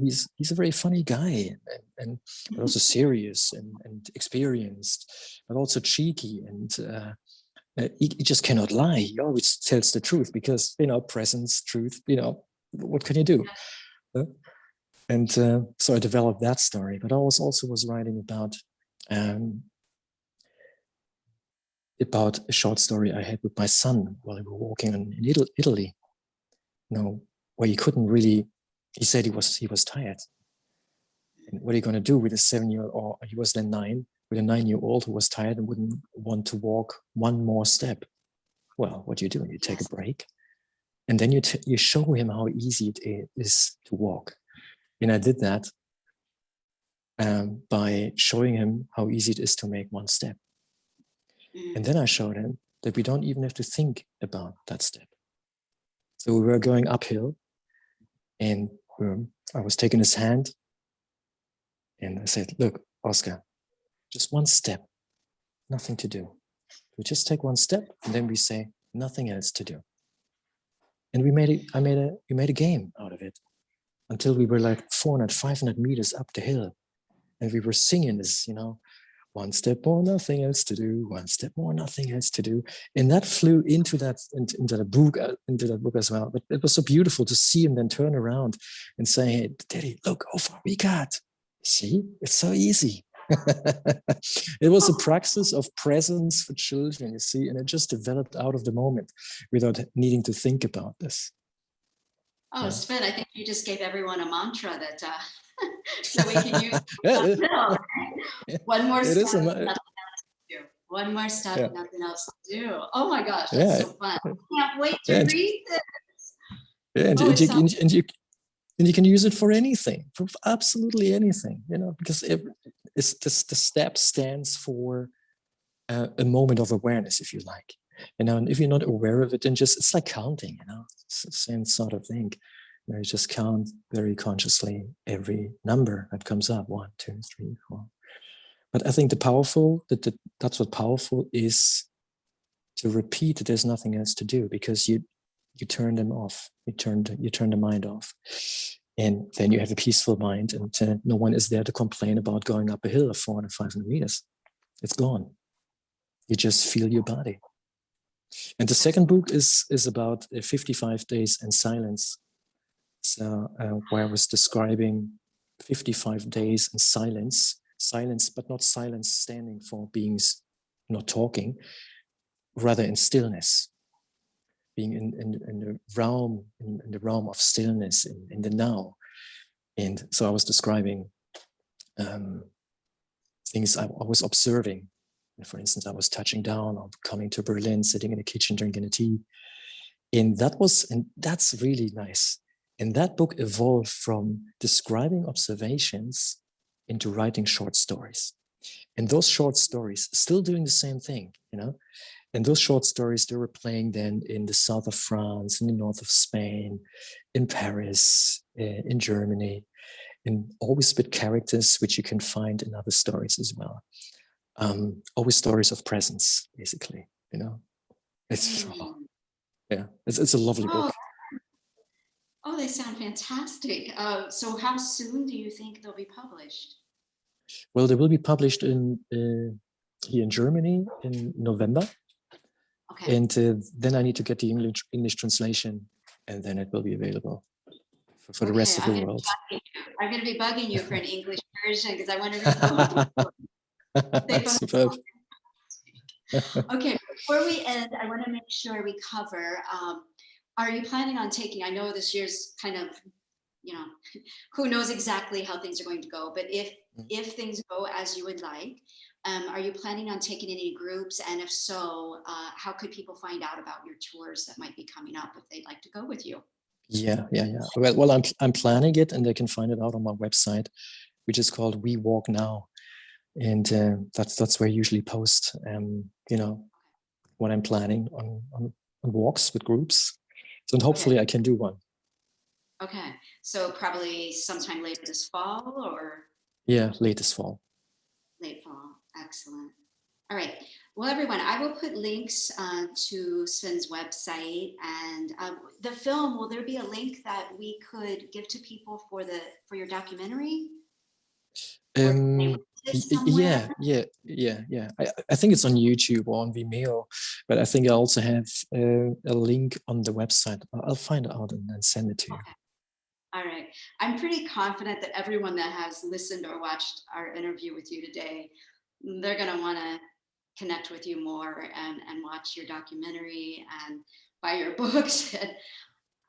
a very funny guy, and but also serious and experienced, but also cheeky, and he just cannot lie. He always tells the truth, because presence, truth. What can you do? And so I developed that story. But I also was writing about a short story I had with my son while we were walking in Italy. Where he couldn't really. He said he was tired. And what are you going to do with a 7-year-old, or he was then 9, with a 9-year-old who was tired and wouldn't want to walk one more step? Well, what do? You take a break, and then you show him how easy it is to walk. And I did that by showing him how easy it is to make one step. And then I showed him that we don't even have to think about that step. So we were going uphill, and I was taking his hand, and I said, "Look, Oscar, just one step, nothing to do. We just take one step, and then we say nothing else to do." And we made a game out of it, until we were like 400, 500 meters up the hill, and we were singing this, one step more, nothing else to do. One step more, nothing else to do. And that flew into that book as well. But it was so beautiful to see him then turn around and say, "Hey, Daddy, look how far we got. See, it's so easy." It was a praxis of presence for children, you see, and it just developed out of the moment without needing to think about this. Oh, Sven, I think you just gave everyone a mantra that we can use. One more step, nothing else to do. One more step, nothing else to do. Oh my gosh, that's so fun. I can't wait to read this. And you can use it for anything, for absolutely anything, because the step stands for a moment of awareness, if you like. And if you're not aware of it, then it's like counting, it's the same sort of thing. where you just count very consciously every number that comes up, 1, 2, 3, 4. But I think that's what powerful is, to repeat that there's nothing else to do, because you turn them off. You turn the mind off, and then you have a peaceful mind, and no one is there to complain about going up a hill of 400, 500 meters. It's gone. You just feel your body. And the second book is about 55 days in silence. So where I was describing 55 days in silence, but not silence standing for being not talking, rather in stillness, being in the realm of stillness, in the now. And so I was describing things I was observing. For instance, I was touching down or coming to Berlin, sitting in the kitchen, drinking a tea. And that's really nice. And that book evolved from describing observations into writing short stories. And those short stories, still doing the same thing, And those short stories, they were playing then in the south of France, in the north of Spain, in Paris, in Germany, and always with characters which you can find in other stories as well. Always stories of presence, basically, It's it's a lovely book. Oh, they sound fantastic. So how soon do you think they'll be published? Well, they will be published here in Germany in November. Okay. And then I need to get the English translation, and then it will be available for the rest of the world. I'm going to be bugging you for an English version because I want to read both. Superb. Okay, before we end, I want to make sure we cover, are you planning on taking, I know this year's kind of, who knows exactly how things are going to go, but if things go as you would like, are you planning on taking any groups? And if so, how could people find out about your tours that might be coming up if they'd like to go with you? Yeah. Well, I'm planning it, and they can find it out on my website, which is called We Walk Now. And that's where I usually post, what I'm planning on walks with groups. So hopefully I can do one. Okay, so probably sometime later this fall, or? Yeah, late this fall. Late fall, excellent. All right, well, everyone, I will put links to Sven's website, and the film. Will there be a link that we could give to people for your documentary? Yeah. I think it's on YouTube or on Vimeo, but I think I also have a link on the website. I'll find it out and send it to you. Okay. All right. I'm pretty confident that everyone that has listened or watched our interview with you today, they're going to want to connect with you more and watch your documentary and buy your books. And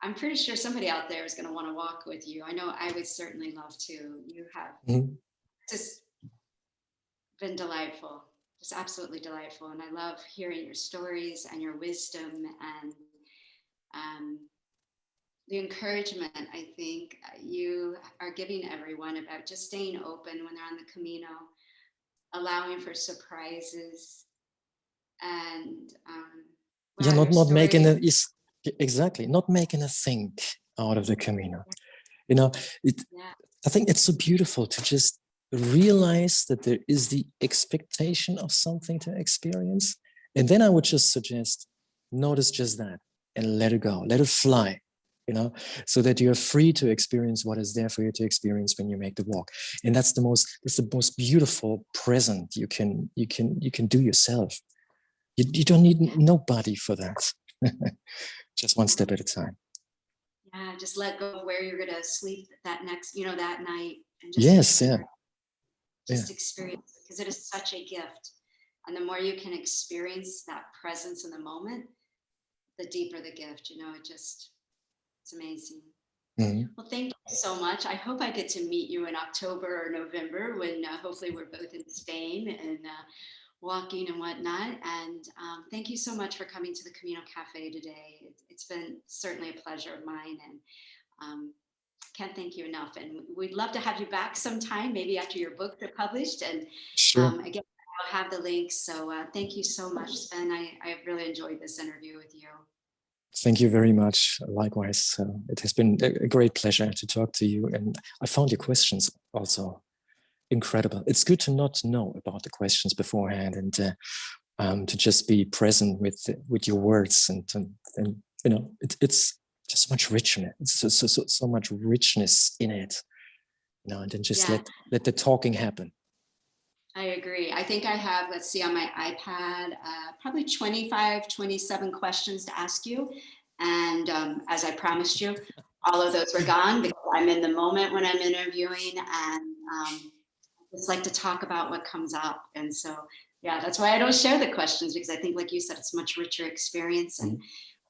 I'm pretty sure somebody out there is going to want to walk with you. I know I would certainly love to. You have just been delightful, just absolutely delightful. And I love hearing your stories and your wisdom and the encouragement I think you are giving everyone about just staying open when they're on the Camino, allowing for surprises, and not making not making a thing out of the Camino. I think it's so beautiful to just realize that there is the expectation of something to experience, and then I would just suggest notice just that and let it go, let it fly. So that you're free to experience what is there for you to experience when you make the walk. And that's the most beautiful present you can do yourself. You don't need nobody for that. Just one step at a time. Yeah, just let go of where you're going to sleep that night. And just experience, because it is such a gift. And the more you can experience that presence in the moment, the deeper the gift, it's amazing. Mm-hmm. Well, thank you so much. I hope I get to meet you in October or November when hopefully we're both in Spain and walking and whatnot. And thank you so much for coming to the Camino Cafe today. It's been certainly a pleasure of mine, and can't thank you enough. And we'd love to have you back sometime, maybe after your books are published. And sure. Again, I'll have the links. So thank you so much, Sven. I really enjoyed this interview with you. Thank you very much. Likewise, it has been a great pleasure to talk to you. And I found your questions also incredible. It's good to not know about the questions beforehand and to just be present with your words and you know it's just much richer. It's so much richness in it, you know. And then just Yeah, let the talking happen. I agree. I think I have, let's see, on my iPad, probably 25, 27 questions to ask you. And as I promised you, all of those were gone because I'm in the moment when I'm interviewing, and I just like to talk about what comes up. And so, yeah, that's why I don't share the questions, because I think, like you said, it's a much richer experience. And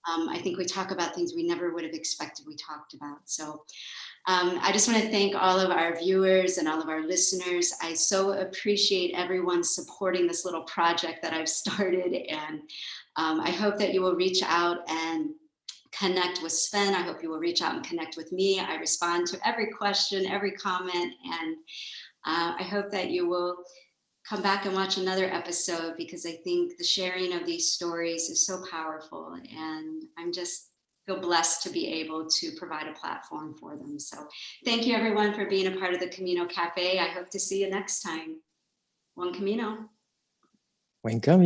I think we talk about things we never would have expected we talked about. So I just want to thank all of our viewers and all of our listeners. I so appreciate everyone supporting this little project that I've started. And I hope that you will reach out and connect with Sven. I hope you will reach out and connect with me. I respond to every question, every comment, and I hope that you will come back and watch another episode, because I think the sharing of these stories is so powerful, and I'm just feel blessed to be able to provide a platform for them. So thank you everyone for being a part of the Camino Cafe. I hope to see you next time. Buen Camino. Buen camino.